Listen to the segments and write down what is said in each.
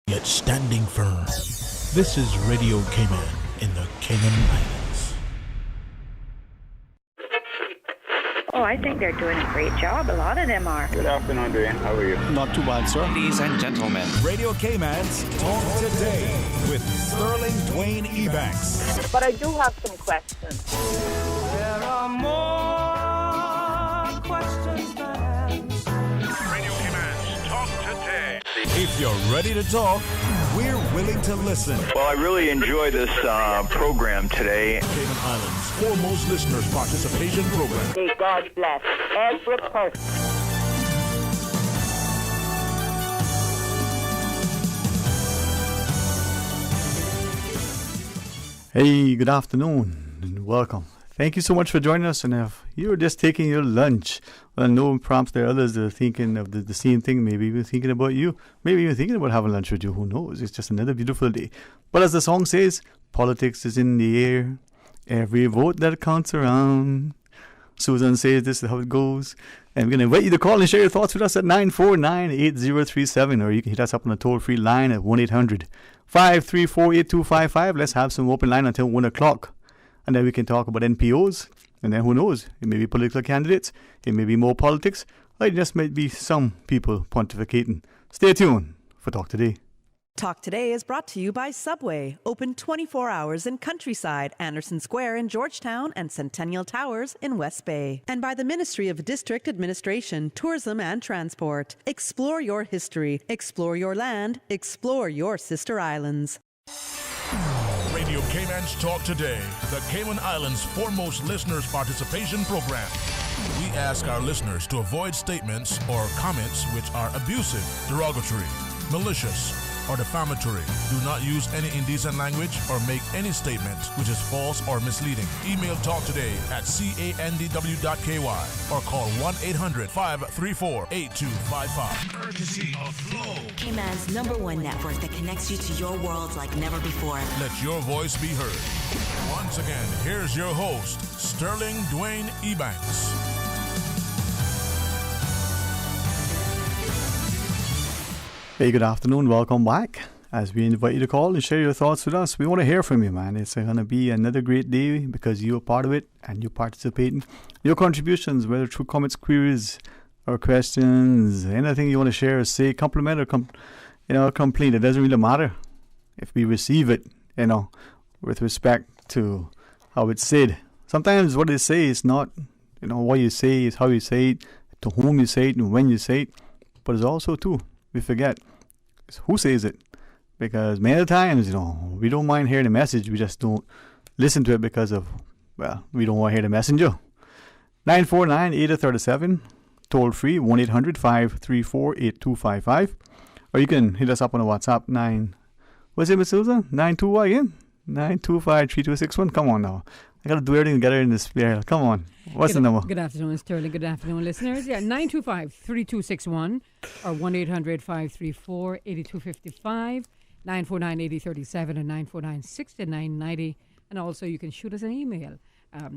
yet standing firm. This is Radio Cayman in the Cayman Islands. Oh, I think they're doing a great job. A lot of them are. Good afternoon, Dwayne. How are you? Not too bad, sir. Ladies and gentlemen, Radio Cayman's Talk Today with Sterling Dwayne Ebanks. But I do have some questions. There are more questions than answers. Radio Cayman's Talk Today. If you're ready to talk, we're willing to listen. Well, I really enjoy this program today. Cayman Islands' foremost listeners participation program. May God bless every person. Hey, good afternoon and welcome. Thank you so much for joining us. And if you're just taking your lunch, well, no prompts there. Others are thinking of the same thing, maybe even thinking about you, maybe even thinking about having lunch with you. Who knows? It's just another beautiful day. But as the song says, politics is in the air. Every vote that counts around. Susan says this is how it goes. And we're going to invite you to call and share your thoughts with us at 949-8037, or you can hit us up on the toll-free line at 1-800-534-8255. Let's have some open line until 1 o'clock. And then we can talk about NPOs. And then who knows? It may be political candidates. It may be more politics. Or it just might be some people pontificating. Stay tuned for Talk Today. Talk Today is brought to you by Subway, open 24 hours in Countryside, Anderson Square in Georgetown, and Centennial Towers in West Bay. And by the Ministry of District Administration, Tourism and Transport. Explore your history, explore your land, explore your sister islands. Radio Cayman's Talk Today, the Cayman Islands' foremost listeners participation program. We ask our listeners to avoid statements or comments which are abusive, derogatory, malicious, or defamatory. Do not use any indecent language or make any statement which is false or misleading. Email talktoday@candw.ky or call 1-800-534-8255. Courtesy of Flow, Cayman's #1 network that connects you to your world like never before. Let your voice be heard. Once again, here's your host, Sterling Dwayne Ebanks. Hey, good afternoon. Welcome back. As we invite you to call and share your thoughts with us, we want to hear from you, man. It's going to be another great day because you're part of it and you're participating. Your contributions, whether through comments, queries, or questions, anything you want to share, say, compliment or complain. It doesn't really matter if we receive it, with respect to how it's said. Sometimes what they say is not, what you say, is how you say it, to whom you say it, and when you say it. But it's also, too, we forget who says it, because many times we don't mind hearing the message, we just don't listen to it because of we don't want to hear the messenger. 949-8037, toll free 1-800-534-8255, or you can hit us up on the WhatsApp 925 again 925-3261. Come on now, I gotta do everything together in this spare. Come on. What's the number? Good afternoon, Sterling. Good afternoon, listeners. 925-3261 or 1-800-534-8255, 949-8037 and 949-6990. And also you can shoot us an email.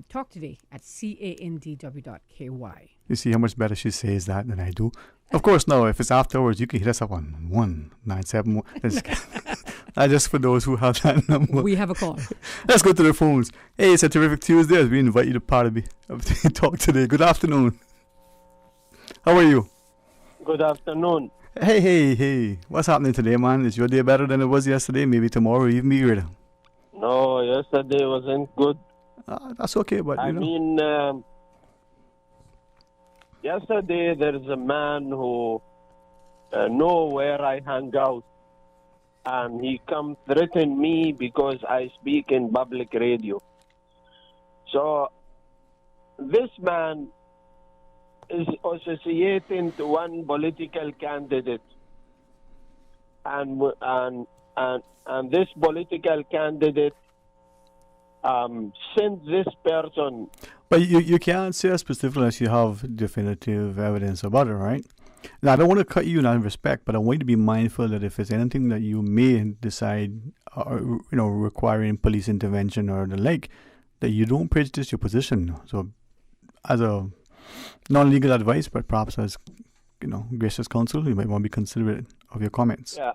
Talk today at candw.ky. You see how much better she says that than I do? Of course, no. If it's afterwards, you can hit us up on 1971. Just for those who have that number. We have a call. Let's go to the phones. Hey, it's a terrific Tuesday as we invite you to part of the Talk Today. Good afternoon. How are you? Good afternoon. Hey. What's happening today, man? Is your day better than it was yesterday? Maybe tomorrow even be greater? No, yesterday wasn't good. That's okay, but yesterday there's a man who know where I hang out, and he come threaten me because I speak in public radio. So this man is associating to one political candidate, and this political candidate sent this person. But you can't say specifically unless you have definitive evidence about it, right? Now, I don't want to cut you in that respect, but I want you to be mindful that if there's anything that you may decide, requiring police intervention or the like, that you don't prejudice your position. So, as a non-legal advice, but perhaps as gracious counsel, you might want to be considerate of your comments. Yeah.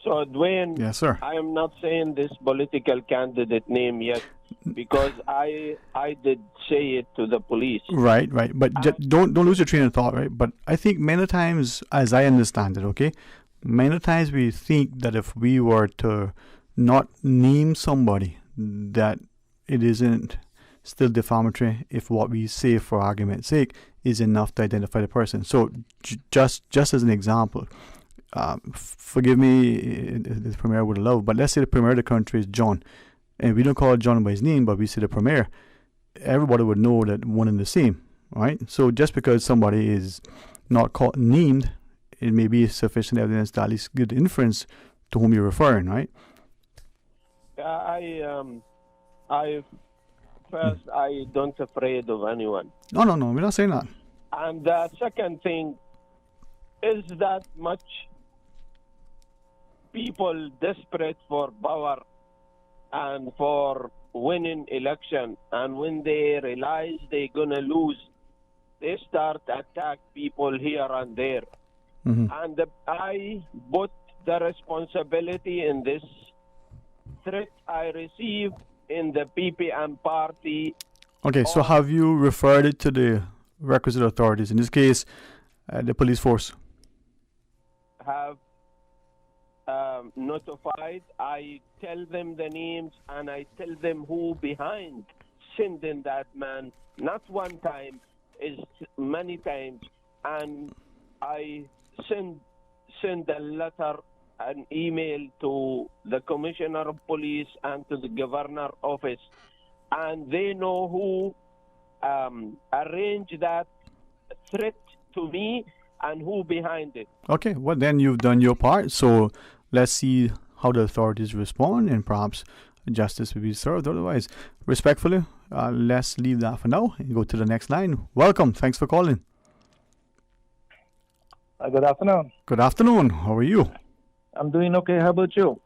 So, Dwayne, Yes, sir. I am not saying this political candidate name yet because I did say it to the police. Right. But don't lose your train of thought, right? But I think many times, as I understand it, okay, many times we think that if we were to not name somebody, that it isn't still defamatory if what we say, for argument's sake, is enough to identify the person. So just as an example, forgive me, the premier would love, but let's say the premier of the country is John, and we don't call John by his name, but we say the premier. Everybody would know that one and the same, right? So just because somebody is not called named, it may be sufficient evidence to at least give the inference to whom you're referring, right? I don't afraid of anyone. No, we're not saying that. And the second thing is that much people desperate for power and for winning election, and when they realize they're gonna lose, they start attack people here and there. Mm-hmm. And I put the responsibility in this threat I received in the PPM party. Okay, so have you referred it to the requisite authorities, in this case, the police force? Have notified. I tell them the names and I tell them who behind sending that man. Not one time, is many times. And I send a letter, an email to the commissioner of police and to the governor office, and they know who arranged that threat to me and who behind it. Okay, well then you've done your part, so let's see how the authorities respond, and perhaps justice will be served. Otherwise, respectfully, let's leave that for now and go to the next line. Welcome, thanks for calling. Good afternoon. Good afternoon, how are you? I'm doing okay. How about you?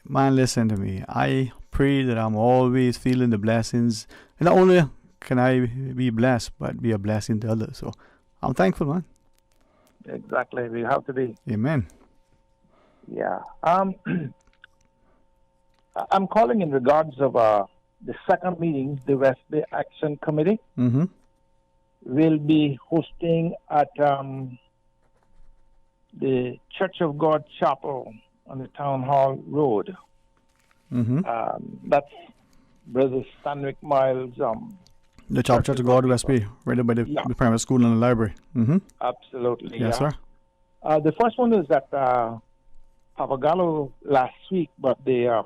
Man, listen to me. I pray that I'm always feeling the blessings. And not only can I be blessed, but be a blessing to others. So I'm thankful, man. Exactly. We have to be. Amen. Yeah. I'm calling in regards of the second meeting the West Bay Action Committee will be hosting at the Church of God Chapel on the Town Hall Road. That's Brother Stanwick Miles. The Church of God West Bay, right up by the primary school and the library. Absolutely. Yes, sir. The first one is at Papagallo last week, but the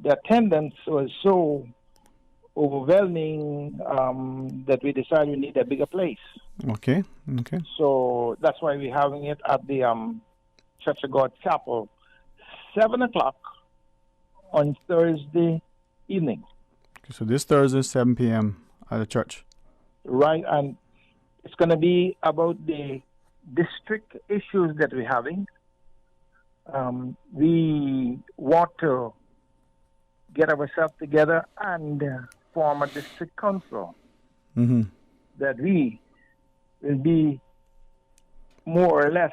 attendance was so overwhelming that we decided we need a bigger place. Okay. So that's why we're having it at the Church of God Chapel, 7 o'clock on Thursday evening. Okay, so this Thursday, 7 p.m. at the church. Right, and it's going to be about the district issues that we're having. We want to get ourselves together and form a district council that we will be more or less,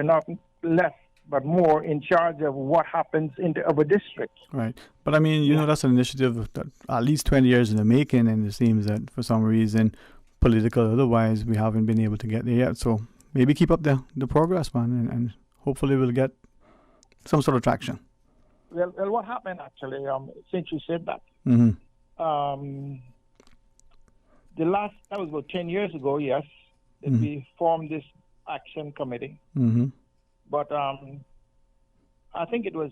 not less, but more in charge of what happens in our district. Right. But I mean, you know, that's an initiative that at least 20 years in the making, and it seems that for some reason, political or otherwise, we haven't been able to get there yet. So maybe keep up the progress, man, and hopefully we'll get some sort of traction. Well, what happened actually, since you said that, that was about 10 years ago, yes, that we formed this action committee. But I think it was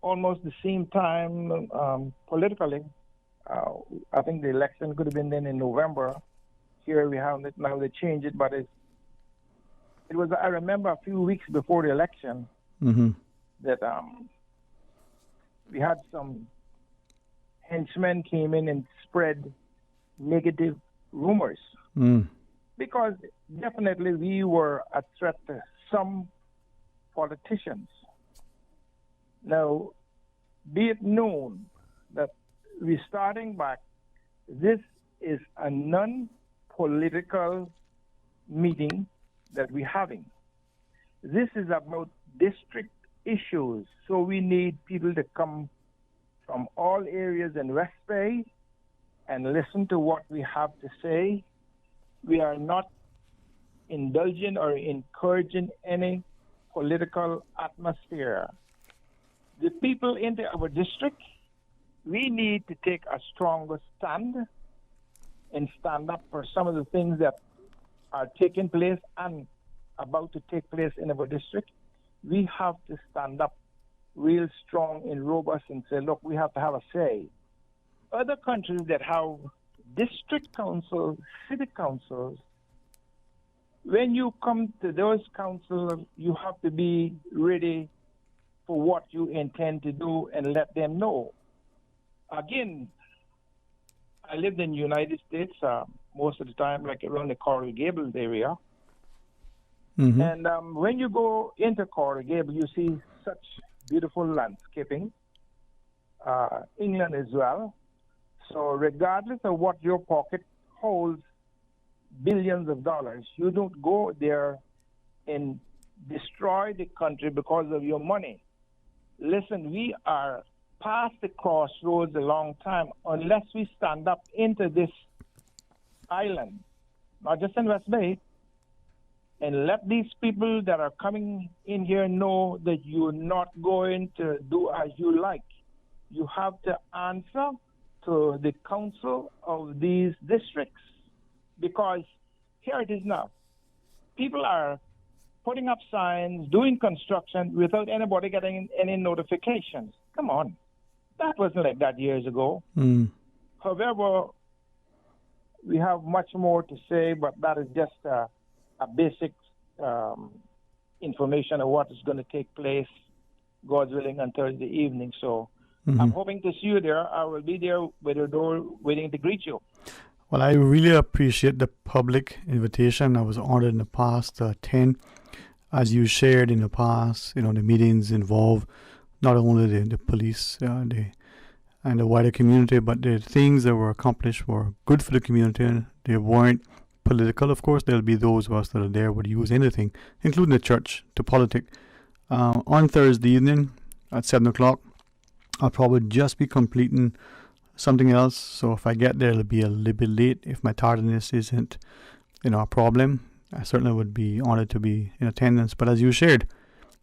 almost the same time politically. I think the election could have been then in November. Here we have it now. They changed it, but it was. I remember a few weeks before the election that we had some henchmen came in and spread negative rumors because definitely we were a threat to some politicians. Now, be it known that we're starting back, this is a non-political meeting that we're having. This is about district issues. So we need people to come from all areas in West Bay and listen to what we have to say. We are not indulging or encouraging any political atmosphere. The people in our district, we need to take a stronger stand and stand up for some of the things that are taking place and about to take place in our district. We have to stand up real strong and robust and say, look, we have to have a say. Other countries that have district councils, city councils, when you come to those councils, you have to be ready for what you intend to do and let them know. Again, I lived in the United States most of the time, like around the Coral Gables area. Mm-hmm. And when you go into Coral Gables, you see such beautiful landscaping. England as well. So regardless of what your pocket holds, billions of dollars, you don't go there and destroy the country because of your money. Listen, we are past the crossroads a long time unless we stand up into this island, not just in West Bay, and let these people that are coming in here know that you're not going to do as you like. You have to answer to the council of these districts, because here it is now. People are putting up signs, doing construction without anybody getting any notifications. Come on. That wasn't like that years ago. Mm. However, we have much more to say, but that is just a basic information of what is going to take place, God's willing, on Thursday evening. So I'm hoping to see you there. I will be there with the door waiting to greet you. Well, I really appreciate the public invitation. I was honored in the past to attend. As you shared in the past, the meetings involve not only the police and the wider community, but the things that were accomplished were good for the community. They weren't political. Of course, there'll be those of us that are there would use anything, including the church, to politic. On Thursday evening at 7 o'clock, I'll probably just be completing something else. So if I get there, it'll be a little bit late. If my tardiness isn't, a problem, I certainly would be honored to be in attendance. But as you shared,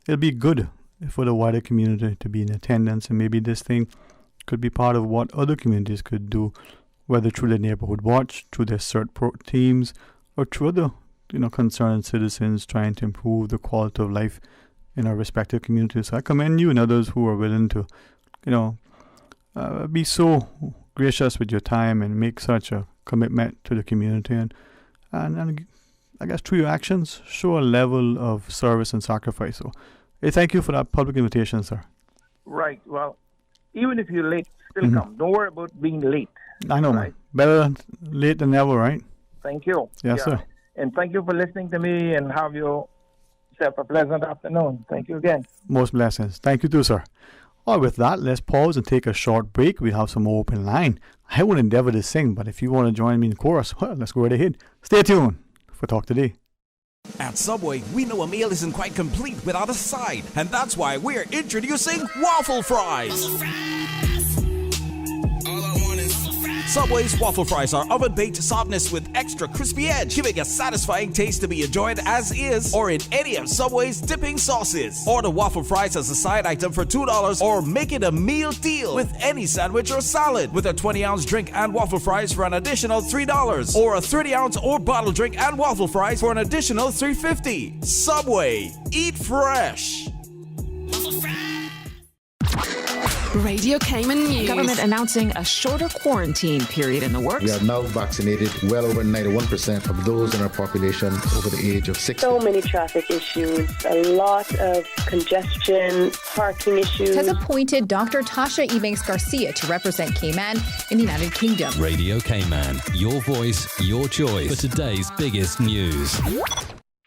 it'll be good for the wider community to be in attendance, and maybe this thing could be part of what other communities could do, whether through their neighborhood watch, through their CERT teams, or through other, concerned citizens trying to improve the quality of life in our respective communities. So I commend you and others who are willing to, be so gracious with your time and make such a commitment to the community, and I guess through your actions show a level of service and sacrifice. So hey, thank you for that public invitation, sir. Right. Well, even if you're late, still come. Don't worry about being late. I know, right? Better late than never, right? Thank you. Yes, sir. And thank you for listening to me, and have yourself a pleasant afternoon. Thank you again. Most blessings. Thank you too, sir. All right, with that, let's pause and take a short break. We'll have some more open line. I won't endeavor to sing, but if you want to join me in the chorus, well, let's go right ahead. Stay tuned for Talk Today. At Subway, we know a meal isn't quite complete without a side, and that's why we're introducing waffle fries. Subway's waffle fries are oven-baked softness with extra crispy edge, giving a satisfying taste to be enjoyed as is or in any of Subway's dipping sauces. Order waffle fries as a side item for $2 or make it a meal deal with any sandwich or salad with a 20-ounce drink and waffle fries for an additional $3 or a 30-ounce or bottle drink and waffle fries for an additional $3.50. Subway. Eat fresh. Radio Cayman News. Government announcing a shorter quarantine period in the works. We have now vaccinated well over 91% of those in our population over the age of 60. So many traffic issues, a lot of congestion, parking issues. Has appointed Dr. Tasha Ebanks Garcia to represent Cayman in the United Kingdom. Radio Cayman, your voice, your choice for today's biggest news.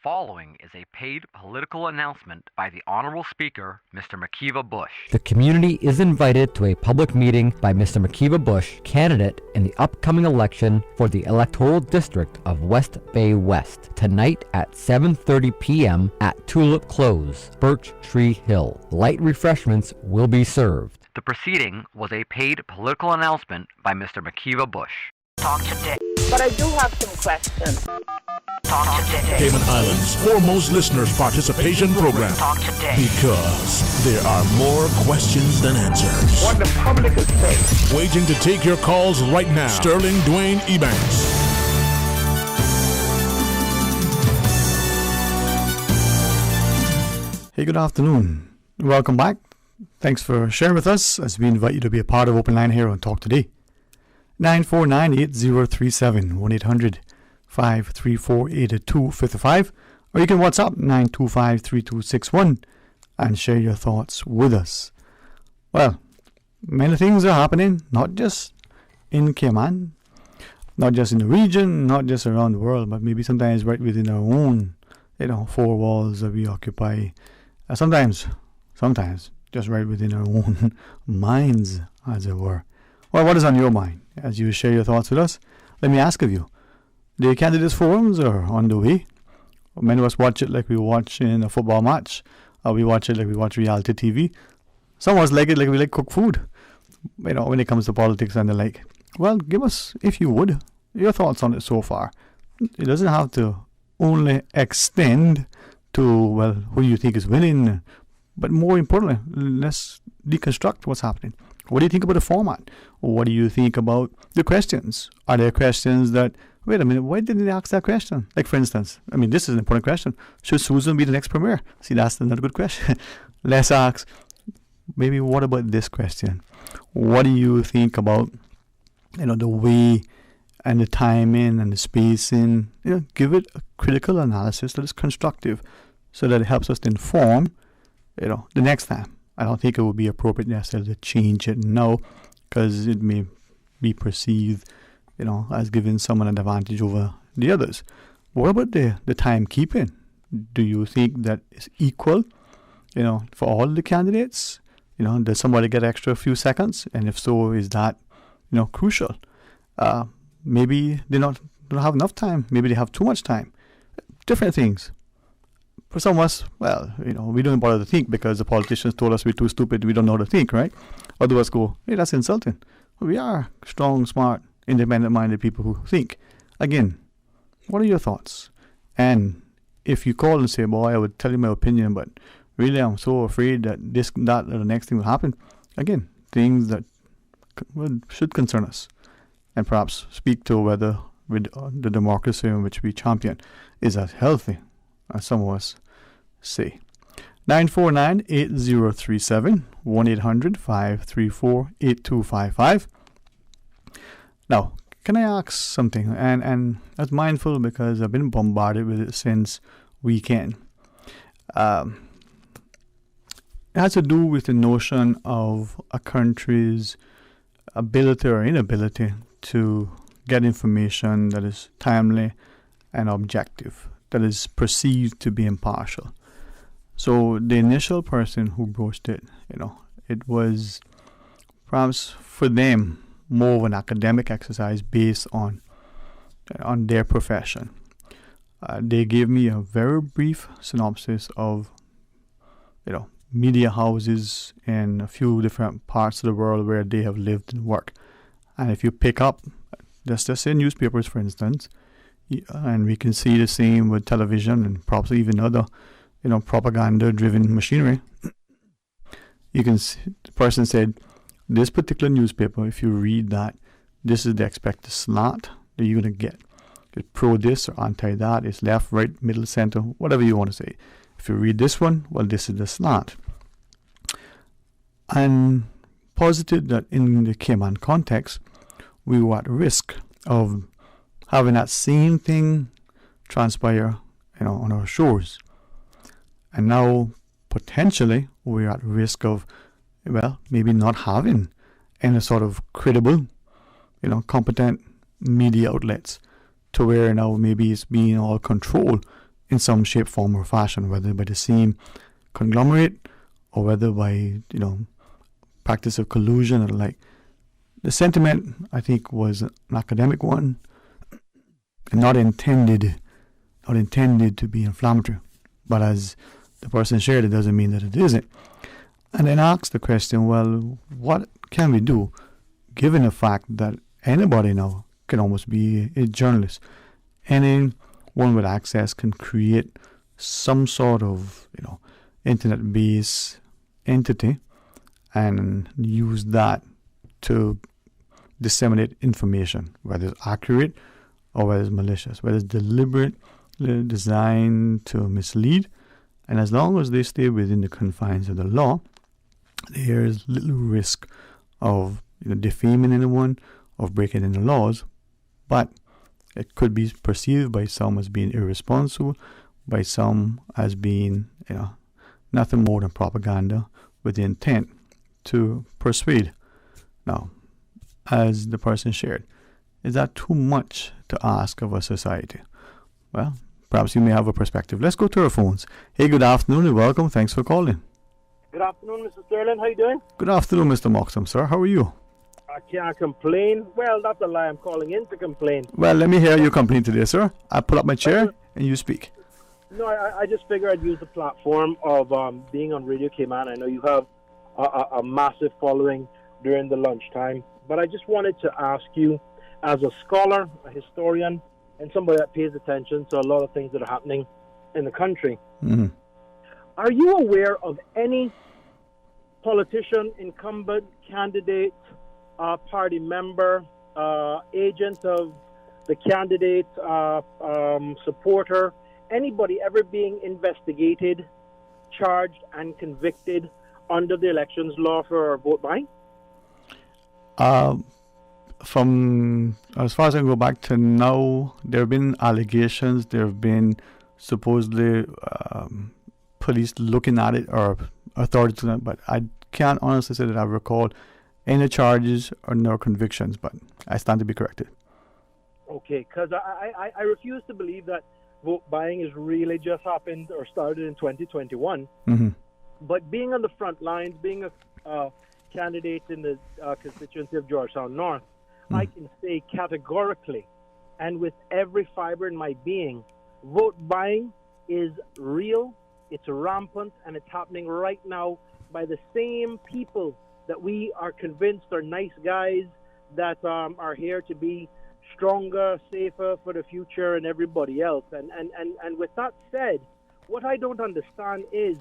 following is a paid political announcement by the Honorable Speaker, Mr. McKeeva Bush. The community is invited to a public meeting by Mr. McKeeva Bush, candidate in the upcoming election for the electoral district of West Bay West, tonight at 7:30 p.m. at Tulip Close, Birch Tree Hill. Light refreshments will be served. The proceeding was a paid political announcement by Mr. McKeeva Bush. Talk today. But I do have some questions. Talk today. Cayman Islands' foremost listeners participation program. Talk today. Because there are more questions than answers. What the public is saying. Waiting to take your calls right now. Sterling Dwayne Ebanks. Hey, good afternoon. Welcome back. Thanks for sharing with us as we invite you to be a part of Open Line here on Talk Today. 949-8037 1-800-534-8255, or you can WhatsApp 925-3261 and share your thoughts with us. Well, many things are happening, not just in Cayman, not just in the region, not just around the world, but maybe sometimes right within our own, four walls that we occupy. Sometimes just right within our own minds, as it were. Well, what is on your mind as you share your thoughts with us? Let me ask of you, the candidates' forums are on the way. Many of us watch it like we watch in a football match. We watch it like we watch reality TV. Some of us like it like we like cooked food, when it comes to politics and the like. Well, give us, if you would, your thoughts on it so far. It doesn't have to only extend to, who you think is winning, but more importantly, let's deconstruct what's happening. What do you think about the format? What do you think about the questions? Are there questions that, wait a minute, why didn't they ask that question? Like, for instance, this is an important question. Should Susan be the next premier? See, that's another good question. Let's ask, maybe what about this question? What do you think about, the way and the timing and the spacing? Give it a critical analysis that is constructive so that it helps us to inform, the next time. I don't think it would be appropriate necessarily to change it now, because it may be perceived, as giving someone an advantage over the others. What about the timekeeping? Do you think that is equal, for all the candidates? Does somebody get extra few seconds? And if so, is that, crucial? Maybe they don't have enough time. Maybe they have too much time. Different things. For some of us, we don't bother to think because the politicians told us we're too stupid, we don't know how to think, right? Other of us go, hey, that's insulting. We are strong, smart, independent-minded people who think. Again, what are your thoughts? And if you call and say, boy, I would tell you my opinion, but really I'm so afraid that this, that, or the next thing will happen. Again, things that should concern us and perhaps speak to whether with the democracy in which we champion is as healthy as some of us say. 949-8037 1-800-534-8255. Now, can I ask something? And I was mindful because I've been bombarded with it since weekend. It has to do with the notion of a country's ability or inability to get information that is timely and objective, that is perceived to be impartial. So the initial person who broached it, it was perhaps for them more of an academic exercise based on their profession. They gave me a very brief synopsis of, media houses in a few different parts of the world where they have lived and worked. And if you pick up, let's just say newspapers, for instance, and we can see the same with television and perhaps even other, propaganda-driven machinery. You can see, the person said, this particular newspaper, if you read that, this is the expected slant that you're going to get. It's pro this or anti that. It's left, right, middle, center, whatever you want to say. If you read this one, well, this is the slant. And posited that in the Cayman context, we were at risk of having that same thing transpire, on our shores. And now, potentially, we're at risk of, maybe not having any sort of credible, competent media outlets, to where now maybe it's being all controlled in some shape, form, or fashion, whether by the same conglomerate or whether by, practice of collusion or like. The sentiment, I think, was an academic one and not intended to be inflammatory. But as the person shared, it doesn't mean that it isn't. And then asked the question, well, what can we do given the fact that anybody now can almost be a journalist? Anyone with access can create some sort of, internet-based entity and use that to disseminate information, whether it's accurate or whether it's malicious, whether it's deliberate, designed to mislead. And as long as they stay within the confines of the law, there is little risk of defaming anyone, of breaking any laws. But it could be perceived by some as being irresponsible, by some as being nothing more than propaganda with the intent to persuade. Now, as the person shared, is that too much to ask of a society? Well, perhaps you may have a perspective. Let's go to our phones. Hey, good afternoon and welcome. Thanks for calling. Good afternoon, Mr. Sterling. How you doing? Good afternoon, Mr. Moxham, sir. How are you? I can't complain. Well, that's a lie. I'm calling in to complain. Well, let me hear your complaint today, sir. I pull up my chair and you speak. No, I just figured I'd use the platform of being on Radio Cayman. I know you have a massive following during the lunchtime. But I just wanted to ask you, as a scholar, a historian, and somebody that pays attention to a lot of things that are happening in the country, are you aware of any politician, incumbent, candidate, party member, agent of the candidate, supporter, anybody ever being investigated, charged, and convicted under the elections law for vote buying? From as far as I can go back to now, there have been allegations, there have been supposedly police looking at it or authorities looking at it, but I can't honestly say that I've recalled any charges or no convictions, but I stand to be corrected. Okay, because I refuse to believe that vote buying has really just happened or started in 2021. But being on the front lines, being a candidate in the constituency of Georgetown North, I can say categorically and with every fiber in my being, vote buying is real, it's rampant, and it's happening right now by the same people that we are convinced are nice guys that are here to be stronger, safer for the future and everybody else. And with that said, what I don't understand is,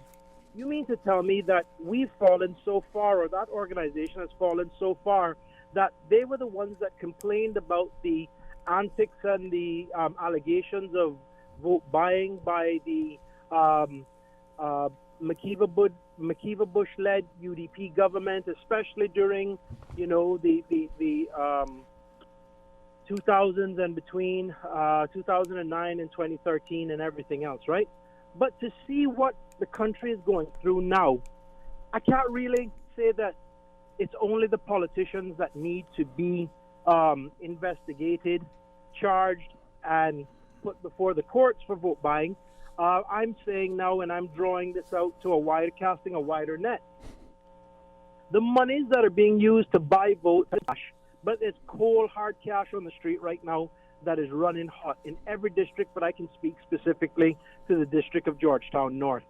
you mean to tell me that we've fallen so far, or that organization has fallen so far, that they were the ones that complained about the antics and the allegations of vote buying by the McKeever Bush-led UDP government, especially during, the 2000s and between 2009 and 2013 and everything else, right? But to see what the country is going through now, I can't really say that it's only the politicians that need to be investigated, charged, and put before the courts for vote buying. I'm saying now, and I'm drawing this out to casting a wider net. The monies that are being used to buy votes, but it's cold, hard cash on the street right now that is running hot in every district, but I can speak specifically to the District of Georgetown North.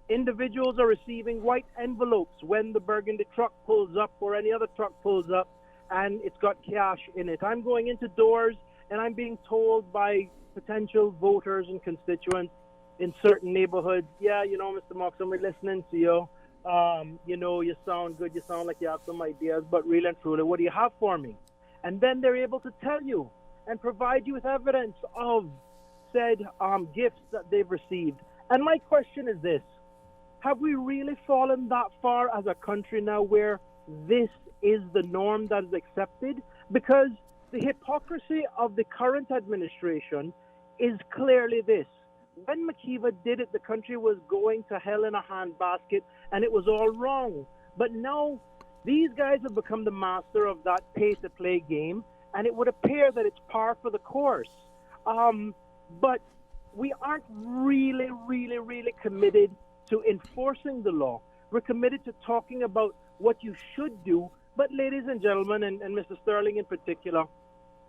Individuals are receiving white envelopes when the Burgundy truck pulls up or any other truck pulls up, and it's got cash in it. I'm going into doors, and I'm being told by potential voters and constituents in certain neighborhoods, Mr. Moxham, we're listening to you. You sound good, you sound like you have some ideas, but really and truly, what do you have for me? And then they're able to tell you and provide you with evidence of said gifts that they've received. And my question is this: have we really fallen that far as a country now where this is the norm that is accepted? Because the hypocrisy of the current administration is clearly this. When McKeever did it, the country was going to hell in a handbasket, and it was all wrong. But now these guys have become the master of that pay-to-play game, and it would appear that it's par for the course. But we aren't really committed to enforcing the law. We're committed to talking about what you should do. But ladies and gentlemen, and Mr. Sterling in particular,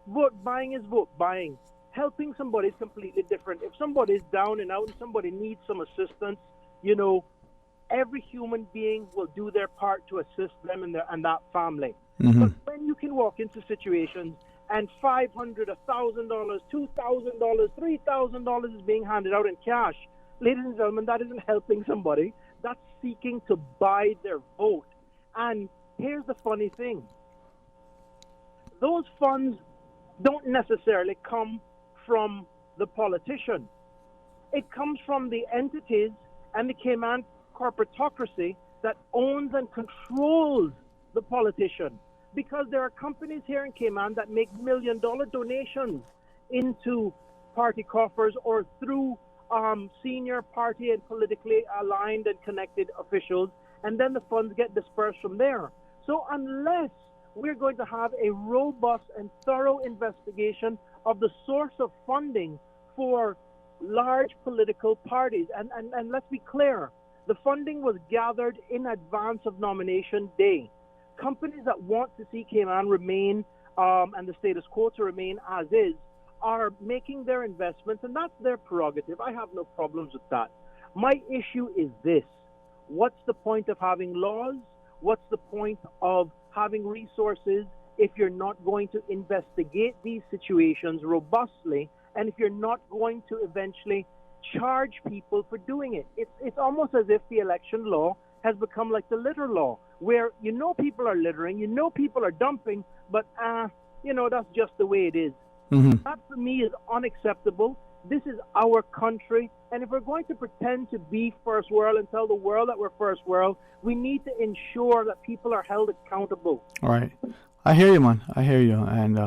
vote buying is vote buying. Helping somebody is completely different. If somebody is down and out and somebody needs some assistance, you know, every human being will do their part to assist them and that family. Mm-hmm. But when you can walk into situations and $500, $1,000, $2,000, $3,000 is being handed out in cash, ladies and gentlemen, that isn't helping somebody. That's seeking to buy their vote. And here's the funny thing. Those funds don't necessarily come from the politician. It comes from the entities and the Cayman corporatocracy that owns and controls the politician. Because there are companies here in Cayman that make million-dollar donations into party coffers or through senior party and politically aligned and connected officials, and then the funds get dispersed from there. So unless we're going to have a robust and thorough investigation of the source of funding for large political parties, and let's be clear, the funding was gathered in advance of nomination day. Companies that want to see Cayman remain and the status quo to remain as is are making their investments, and that's their prerogative. I have no problems with that. My issue is this. What's the point of having laws? What's the point of having resources if you're not going to investigate these situations robustly, and if you're not going to eventually charge people for doing it? It's almost as if the election law has become like the litter law, where you know people are littering, you know people are dumping, but that's just the way it is. Mm-hmm. That for me is unacceptable. This is our country, and if we're going to pretend to be first world and tell the world that we're first world, we need to ensure that people are held accountable. All right. I hear you, man. I hear you. And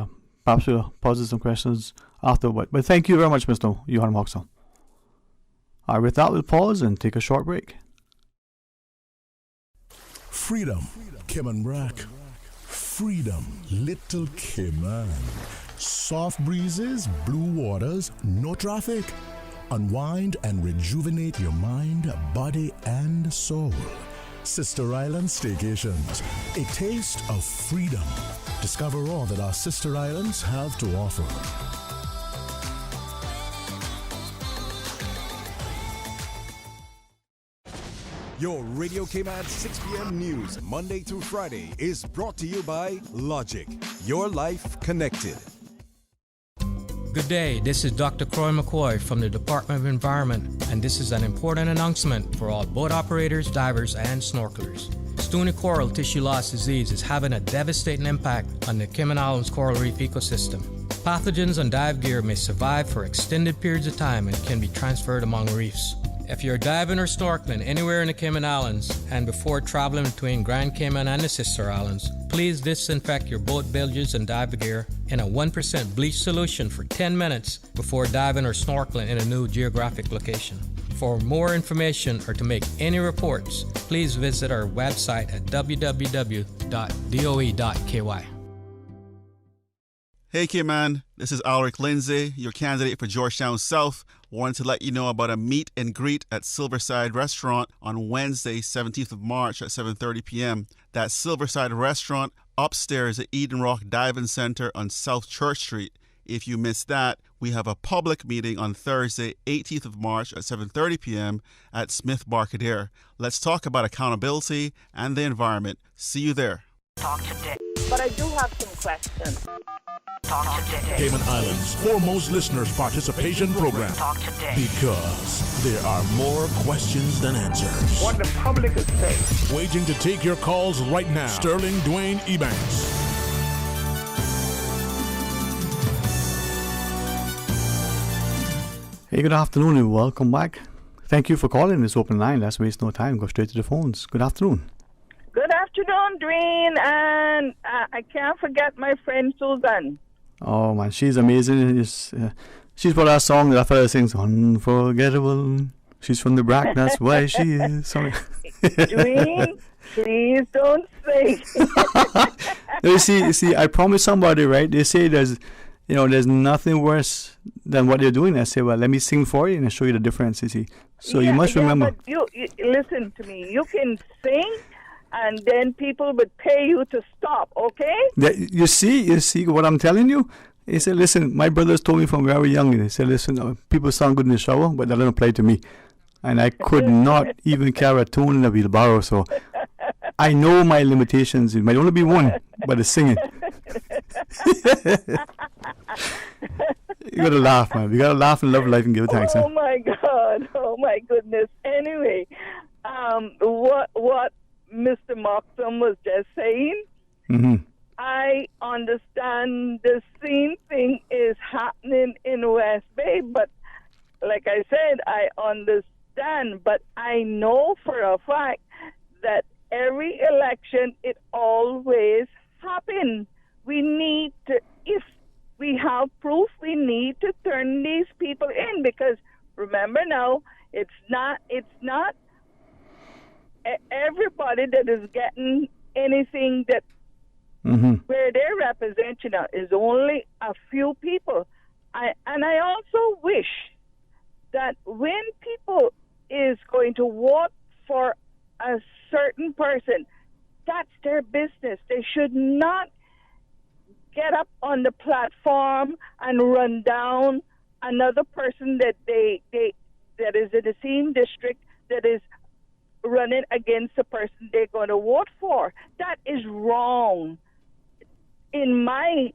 perhaps we'll pose some questions afterward. But thank you very much, Mr. Johan Moxell. All right, with that, we'll pause and take a short break. Freedom, Cayman Brack. Freedom, Little Cayman. Soft breezes, blue waters, no traffic. Unwind and rejuvenate your mind, body, and soul. Sister Island Staycations, a taste of freedom. Discover all that our sister islands have to offer. Your Radio Cayman 6 p.m. news, Monday through Friday, is brought to you by Logic. Your life connected. Good day, this is Dr. Croy McCoy from the Department of Environment, and this is an important announcement for all boat operators, divers, and snorkelers. Stony coral tissue loss disease is having a devastating impact on the Cayman Islands coral reef ecosystem. Pathogens on dive gear may survive for extended periods of time and can be transferred among reefs. If you're diving or snorkeling anywhere in the Cayman Islands and before traveling between Grand Cayman and the sister islands, please disinfect your boat bilges and dive gear in a 1% bleach solution for 10 minutes before diving or snorkeling in a new geographic location. For more information or to make any reports, please visit our website at www.doe.ky. Hey Cayman, this is Alric Lindsay, your candidate for Georgetown South. Wanted to let you know about a meet and greet at Silverside Restaurant on Wednesday, 17th of March at 7:30 p.m. That's Silverside Restaurant upstairs at Eden Rock Diving Center on South Church Street. If you missed that, we have a public meeting on Thursday, 18th of March at 7:30 p.m. at Smith Barcadere. Let's talk about accountability and the environment. See you there. Talk today. But I do have some questions. Talk today. Cayman Islands' foremost listeners participation program. Talk today. Because there are more questions than answers. What the public is saying. Waiting to take your calls right now. Sterling Dwayne Ebanks. Hey, good afternoon and welcome back. Thank you for calling this open line. Let's waste no time. Go straight to the phones. Good afternoon. Good afternoon, Dwayne, and I can't forget my friend Susan. Oh man, she's amazing. She's put our song that I fella sings, Unforgettable. She's from the Brack, that's why she is. Sorry. Dwayne, please don't say. You see, I promised somebody, right? They say there's there's nothing worse than what you're doing. I say, well, let me sing for you and show you the difference, you see. So you must remember. But you listen to me. You can sing, and then people would pay you to stop, okay? You see what I'm telling you? He said, listen, my brothers told me from very young, they said, listen, people sound good in the shower, but that don't apply to me. And I could not even carry a tune in a wheelbarrow, so I know my limitations. It might only be one, but it's singing. You gotta laugh, man. You gotta laugh and love life and give it thanks. Oh my God! Oh my goodness! Anyway, what Mr. Moxham was just saying, I understand the same thing is happening in West Bay, but like I said, I understand, but I know for a fact that every election it always happens. We need to, if we have proof, we need to turn these people in, because remember now, it's not everybody that is getting anything that where they represent, is only a few people. And I also wish that when people is going to vote for a certain person, that's their business. They should not get up on the platform and run down another person that that is in the same district that is running against the person they're going to vote for. That is wrong. In my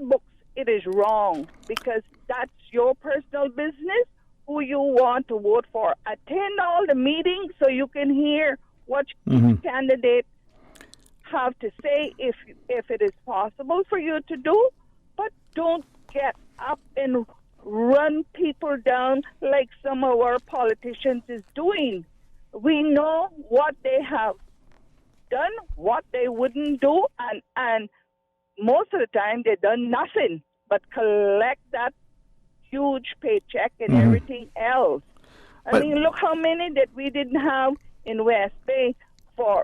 books, it is wrong, because that's your personal business who you want to vote for. Attend all the meetings so you can hear what each candidate have to say if it is possible for you to do, but don't get up and run people down like some of our politicians is doing. We know what they have done, what they wouldn't do, and most of the time they done nothing but collect that huge paycheck and everything else. I mean, look how many that we didn't have in West Bay for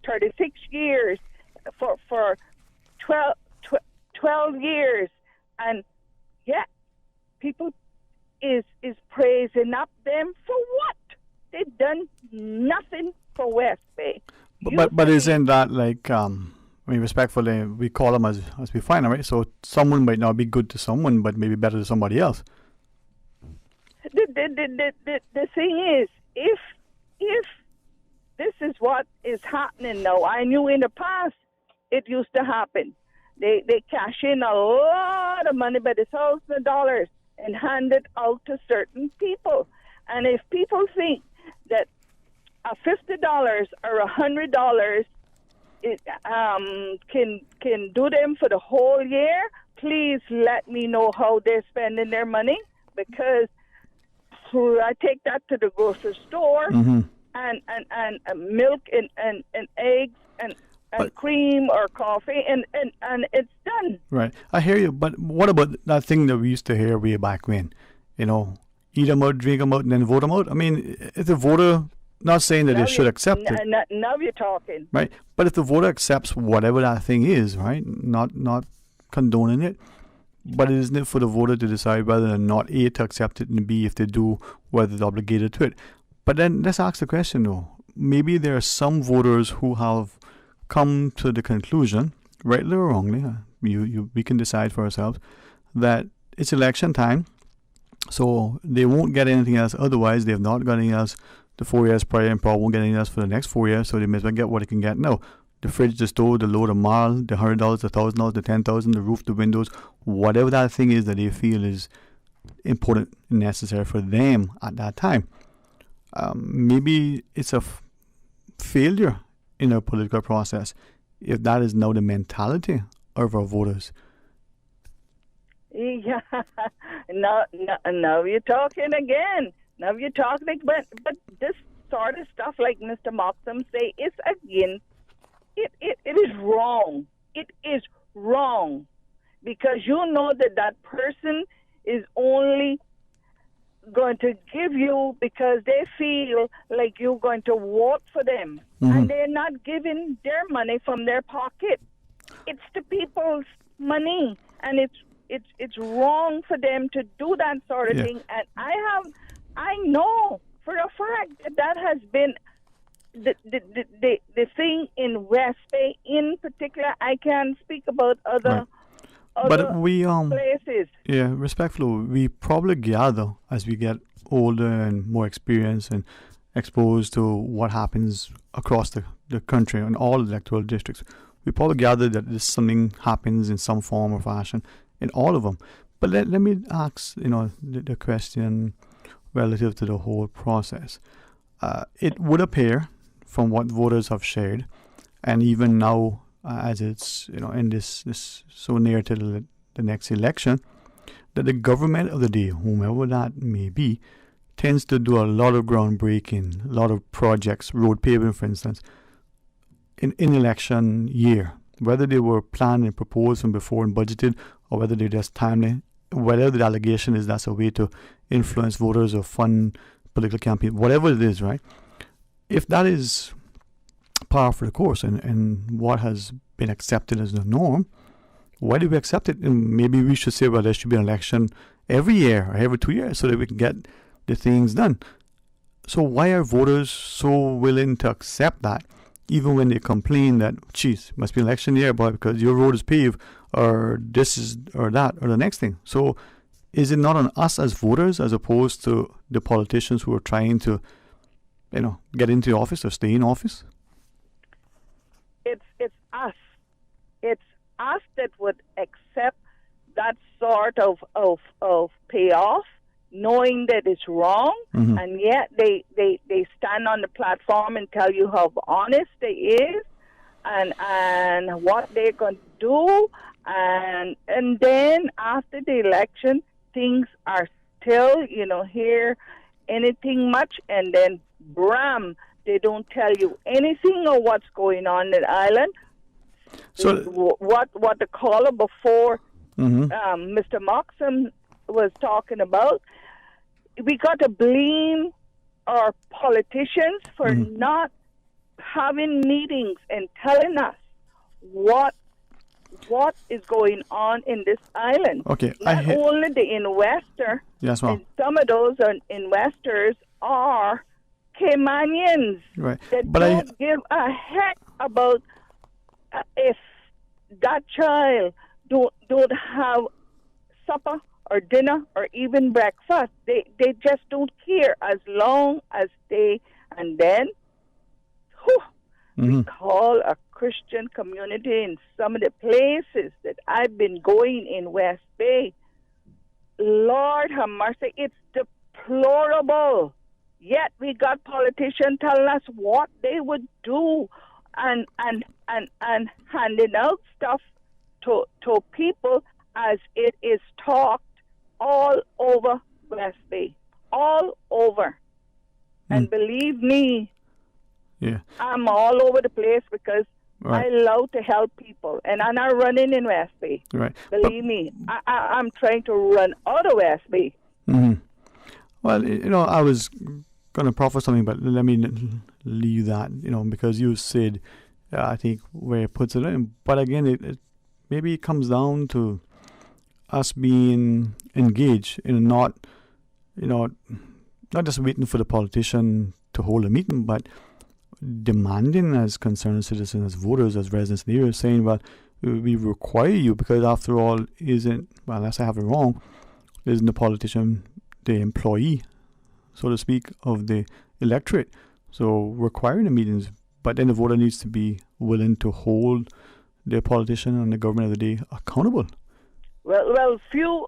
36 years, for 12 years, and yet people is praising up them for what? They've done nothing for West Bay. But isn't that like, respectfully, we call them as we find them, right? So someone might not be good to someone, but maybe better to somebody else. The thing is, if this is what is happening now, I knew in the past it used to happen. They cash in a lot of money by the thousands of dollars and hand it out to certain people. And if people think that a $50 or $100 can do them for the whole year, please let me know how they're spending their money, because I take that to the grocery store and milk and eggs and cream or coffee and it's done. Right. I hear you, but what about that thing that we used to hear way back when? Eat them out, drink them out, and then vote them out. I mean, if the voter, not saying that they should accept it. Now you're talking. Right. But if the voter accepts whatever that thing is, right, not condoning it, but isn't it for the voter to decide whether or not A, to accept it, and B, if they do, whether they're obligated to it. But then let's ask the question, though. Maybe there are some voters who have come to the conclusion, rightly or wrongly, we can decide for ourselves, that it's election time, so they won't get anything else. Otherwise, they have not got anything else the 4 years prior and probably won't get anything else for the next 4 years, so they may as well get what they can get now. The fridge, the stove, the load of marl, the $100, the $1,000, the $10,000, the roof, the windows, whatever that thing is that they feel is important and necessary for them at that time. Maybe it's a failure in our political process if that is now the mentality of our voters. Yeah, now you're talking again. Now you're talking, but this sort of stuff, like Mr. Moxham say, it's again, it is wrong. It is wrong, because you know that person is only going to give you because they feel like you're going to vote for them, and they're not giving their money from their pocket. It's the people's money, and it's it's wrong for them to do that sort of thing. And I know for a fact that has been the thing in West Bay in particular. I can't speak about other places. Yeah, respectfully, we probably gather as we get older and more experienced and exposed to what happens across the country in all electoral districts. We probably gather that something happens in some form or fashion in all of them. But let me ask, the question relative to the whole process. It would appear, from what voters have shared, and even now as it's in this so near to the next election, that the government of the day, whomever that may be, tends to do a lot of groundbreaking, a lot of projects, road paving, for instance, in election year, whether they were planned and proposed from before and budgeted, or whether they're just timely, whatever the allegation is, that's a way to influence voters or fund political campaign, whatever it is, right? If that is par for the course and what has been accepted as the norm, why do we accept it? And maybe we should say, well, there should be an election every year or every 2 years so that we can get the things done. So why are voters so willing to accept that, even when they complain that, geez, must be election year, boy, because your road is paved, or this is, or that, or the next thing. So is it not on us as voters as opposed to the politicians who are trying to, get into office or stay in office? It's us. It's us that would accept that sort of payoff, knowing that it's wrong, and yet they stand on the platform and tell you how honest they is and what they're going to do, and then after the election, things are still, here anything much, and then bram, they don't tell you anything of what's going on in the island. So what the caller before, Mr. Moxham was talking about, we got to blame our politicians for not having meetings and telling us what is going on in this island. Okay, not only the investor, yes, ma'am. And some of those investors are Caymanians, right? That don't give a heck about if that child don't have supper or dinner or even breakfast. They just don't care as long as they, and then we call a Christian community in some of the places that I've been going in West Bay. Lord have mercy, it's deplorable. Yet we got politicians telling us what they would do and handing out stuff to people as it is talked all over West Bay, all over. And believe me, I'm all over the place because I love to help people, and I'm not running in West Bay. Right. Believe me, I'm trying to run out of West Bay. Well, I was going to proffer something, but let me leave that, because you said, I think, where it puts it in. But again, it maybe it comes down to us being engaged in not just waiting for the politician to hold a meeting, but demanding as concerned citizens, as voters, as residents in the area, saying, well, we require you, because after all, unless I have it wrong, isn't the politician the employee, so to speak, of the electorate? So requiring the meetings, but then the voter needs to be willing to hold the politician and the government of the day accountable. Well, few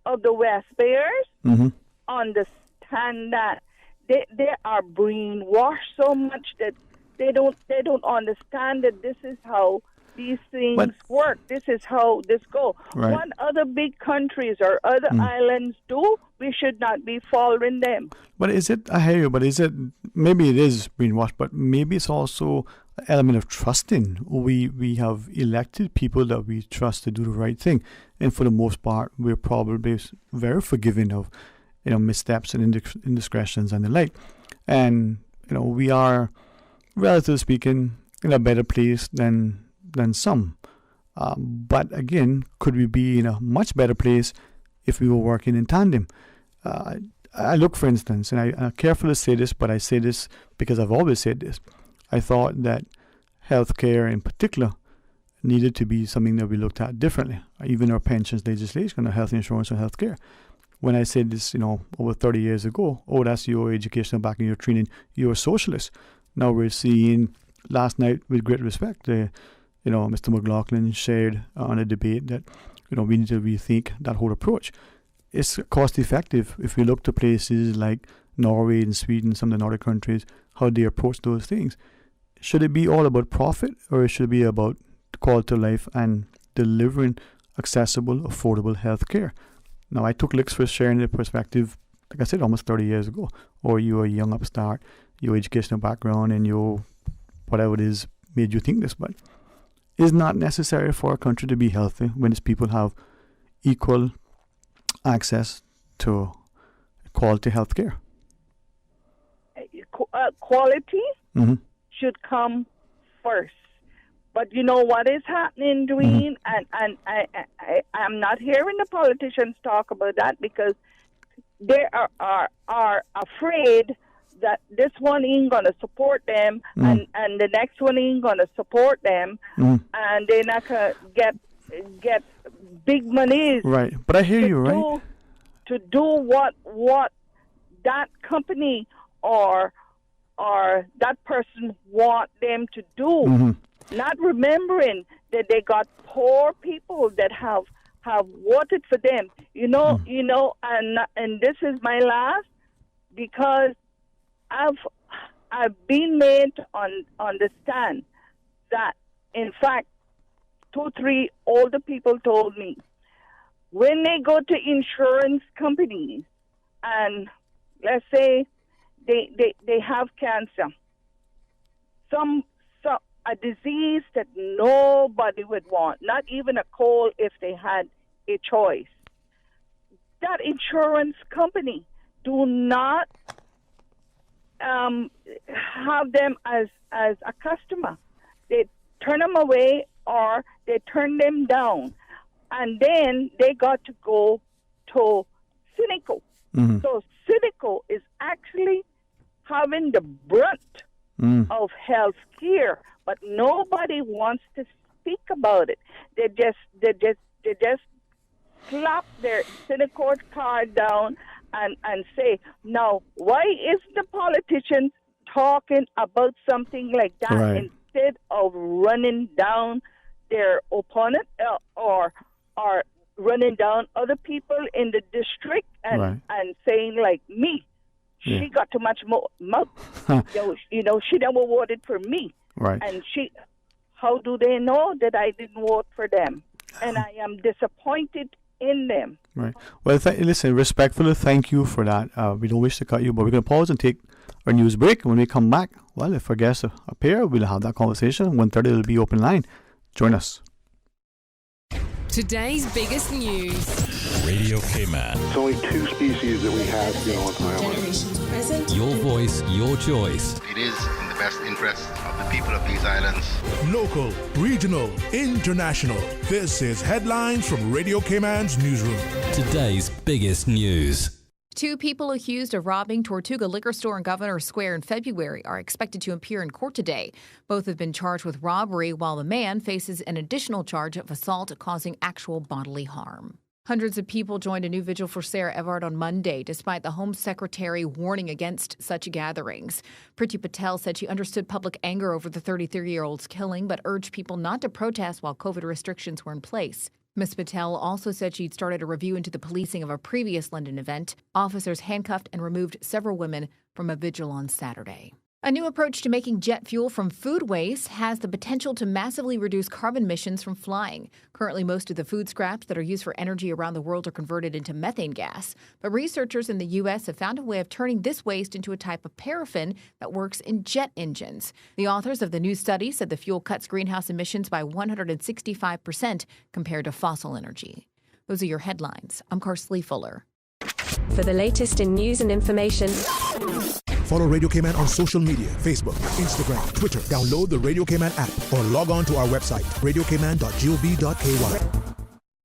of the West Bayers understand that they are brainwashed so much that they don't understand that this is how these things work. This is how this go. Right. What other big countries or other islands do, we should not be following them. But is it, I hear you, but is it, maybe it is brainwashed, but maybe it's also an element of trusting. We have elected people that we trust to do the right thing. And for the most part, we're probably very forgiving of, missteps and indiscretions and the like. And, we are, relatively speaking, in a better place than some. But again, could we be in a much better place if we were working in tandem? I look, for instance, and I'm careful to say this, but I say this because I've always said this. I thought that healthcare in particular needed to be something that we looked at differently. Even our pensions legislation, our health insurance and healthcare. When I said this, over 30 years ago, that's your educational background, your training, you're a socialist. Now we're seeing, last night, with great respect, Mr. McLaughlin shared on a debate that, we need to rethink that whole approach. It's cost effective if we look to places like Norway and Sweden, some of the Nordic countries, how they approach those things. Should it be all about profit, or should it be about quality of life and delivering accessible, affordable health care? Now, I took licks for sharing the perspective, like I said, almost 30 years ago. Or you're a young upstart, your educational background and your whatever it is made you think this, but it's not necessary for a country to be healthy when its people have equal access to quality health care. Quality should come first. But you know what is happening, Dwayne? And I'm not hearing the politicians talk about that because they are afraid that this one ain't going to support them and the next one ain't going to support them and they're not going to get big monies. Right. But I hear you, right? To do what that company or that person want them to do. Not remembering that they got poor people that have voted for them. And this is my last, because I've been made to understand that, in fact, 2-3 older people told me when they go to insurance companies and let's say they have cancer, a disease that nobody would want, not even a cold if they had a choice. That insurance company do not have them as a customer. They turn them away or they turn them down. And then they got to go to Cineco. So Cineco is actually having the brunt of health care, but nobody wants to speak about it. They just slap their Cineco card down and say, now, why is the politician talking about something like that instead of running down their opponent or running down other people in the district and saying, like me, she got too much mouth. She never voted for me. Right. And how do they know that I didn't vote for them? And I am disappointed in them. Right. Well, listen, respectfully, thank you for that. We don't wish to cut you, but we're going to pause and take our news break. When we come back, well, if our guests appear, we'll have that conversation. 1:30 will be open line. Join us. Today's biggest news. Radio Cayman. It's only 2 species that we have here on the island. Generations present. Your voice, your choice. It is in the best interest of the people of these islands. Local, regional, international. This is Headlines from Radio Cayman's newsroom. Today's biggest news. 2 people accused of robbing Tortuga Liquor Store in Governor Square in February are expected to appear in court today. Both have been charged with robbery, while the man faces an additional charge of assault causing actual bodily harm. Hundreds of people joined a new vigil for Sarah Everard on Monday, despite the Home Secretary warning against such gatherings. Priti Patel said she understood public anger over the 33-year-old's killing, but urged people not to protest while COVID restrictions were in place. Ms. Patel also said she'd started a review into the policing of a previous London event. Officers handcuffed and removed several women from a vigil on Saturday. A new approach to making jet fuel from food waste has the potential to massively reduce carbon emissions from flying. Currently, most of the food scraps that are used for energy around the world are converted into methane gas. But researchers in the U.S. have found a way of turning this waste into a type of paraffin that works in jet engines. The authors of the new study said the fuel cuts greenhouse emissions by 165% compared to fossil energy. Those are your headlines. I'm Carsley Fuller. For the latest in news and information, Follow Radio Cayman on social media, Facebook, Instagram, Twitter. Download the Radio Cayman app or log on to our website, radiocayman.gov.ky.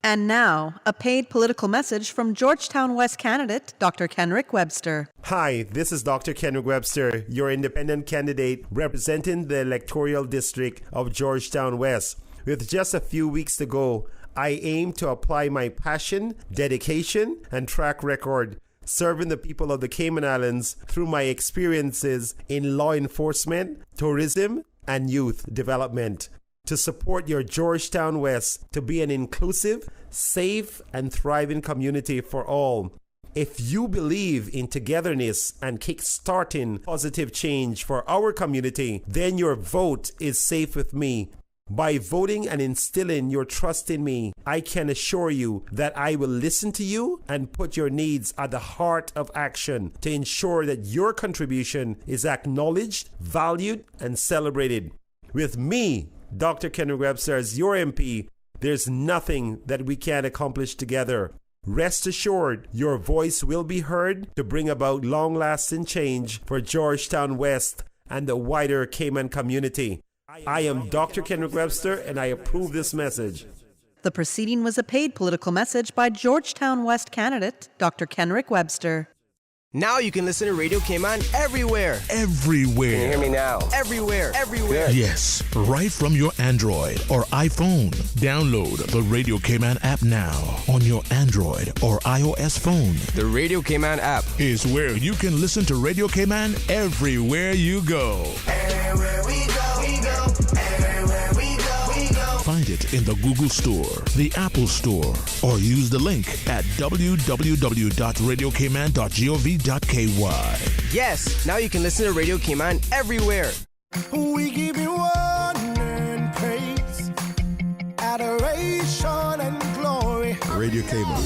And now, a paid political message from Georgetown West candidate Dr. Kenrick Webster. Hi, this is Dr. Kenrick Webster, your independent candidate representing the electoral district of Georgetown West. With just a few weeks to go, I aim to apply my passion, dedication, and track record serving the people of the Cayman Islands through my experiences in law enforcement, tourism, and youth development to support your Georgetown West to be an inclusive, safe, and thriving community for all. If you believe in togetherness and kick-starting positive change for our community, then your vote is safe with me. By voting and instilling your trust in me, I can assure you that I will listen to you and put your needs at the heart of action to ensure that your contribution is acknowledged, valued, and celebrated. With me, Dr. Kenrick Webster, as your MP, there's nothing that we can't accomplish together. Rest assured, your voice will be heard to bring about long-lasting change for Georgetown West and the wider Cayman community. I am Dr. Kenrick Webster, and I approve this message. The proceeding was a paid political message by Georgetown West candidate Dr. Kenrick Webster. Now you can listen to Radio Cayman everywhere. Everywhere. Can you hear me now? Everywhere. Everywhere. Yes, right from your Android or iPhone. Download the Radio Cayman app now on your Android or iOS phone. The Radio Cayman app is where you can listen to Radio Cayman everywhere you go. Everywhere we go, we go. Everywhere we go, we go. Find it in the Google Store, the Apple Store, or use the link at www.radiocayman.gov.ky. Yes, now you can listen to Radio Cayman everywhere. We give you honor and praise, adoration and glory. Radio Cayman.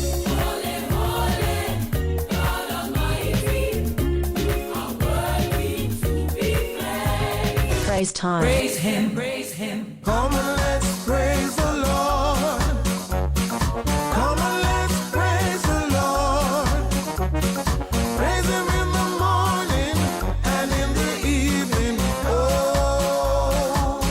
Praise time. Praise him, praise him. Come and let's praise the Lord. Come and let's praise the Lord. Praise him in the morning and in the evening. Oh,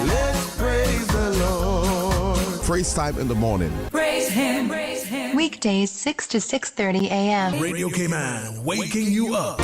let's praise the Lord. Praise time in the morning. Praise him. Praise him. Weekdays 6 to 6:30 a.m. Radio Cayman, waking you up.